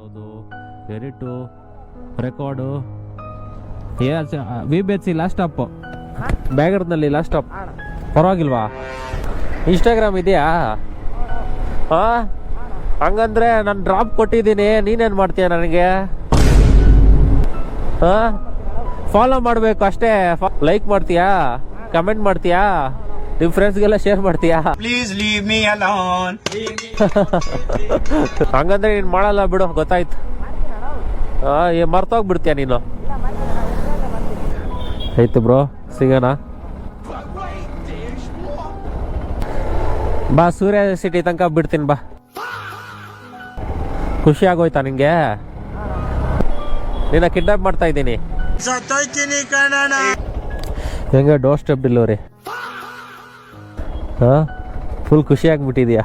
ಯಾವುದು edit record VBHC last stop ಬ್ಯಾಗರ್ನಲ್ಲಿ last stop ಪರವಾಗಿಲ್ವಾ? ಇನ್ಸ್ಟಾಗ್ರಾಮ್ ಇದೆಯಾ? ಹಾಂ, ಹಂಗಂದ್ರೆ ನಾನು ಡ್ರಾಪ್ ಕೊಟ್ಟಿದ್ದೀನಿ, ನೀನೇನು ಮಾಡ್ತೀಯ ನನಗೆ? ಹಾಂ, ಫಾಲೋ ಮಾಡಬೇಕು ಅಷ್ಟೇ. ಲೈಕ್ ಮಾಡ್ತೀಯಾ, ಕಮೆಂಟ್ ಮಾಡ್ತೀಯಾ, ನಿಮ್ಮ ಫ್ರೆಂಡ್ಸ್ಗೆಲ್ಲ ಶೇರ್ ಮಾಡ್ತೀಯಾ? Please leave me alone. ಹಂಗಂದ್ರೆ ನೀನು ಮಾಡಲ್ಲ ಬಿಡು, ಗೊತ್ತಾಯ್ತು. ಮರ್ತೋಗ್ಬಿಡ್ತೀಯ ನೀನು. ಆಯ್ತು ಬ್ರೋ, ಸಿಗೋಣ ಬಾ. ಸೂರ್ಯ ಸಿಟಿ ತನಕ ಬಿಡ್ತೀನಿ ಬಾ. ಖುಷಿ ಆಗೋಯ್ತಾ ನಿಂಗೆ? ನಿನ್ನ ಕಿಡ್ನಾಪ್ ಮಾಡ್ತಾ ಇದ್ದೀನಿ. ಹೆಂಗೆ ಡೋರ್ ಸ್ಟೆಪ್ ಡೆಲಿವರಿ? ಹಾಂ, ಫುಲ್ ಖುಷಿ ಆಗ್ಬಿಟ್ಟಿದ್ಯಾ?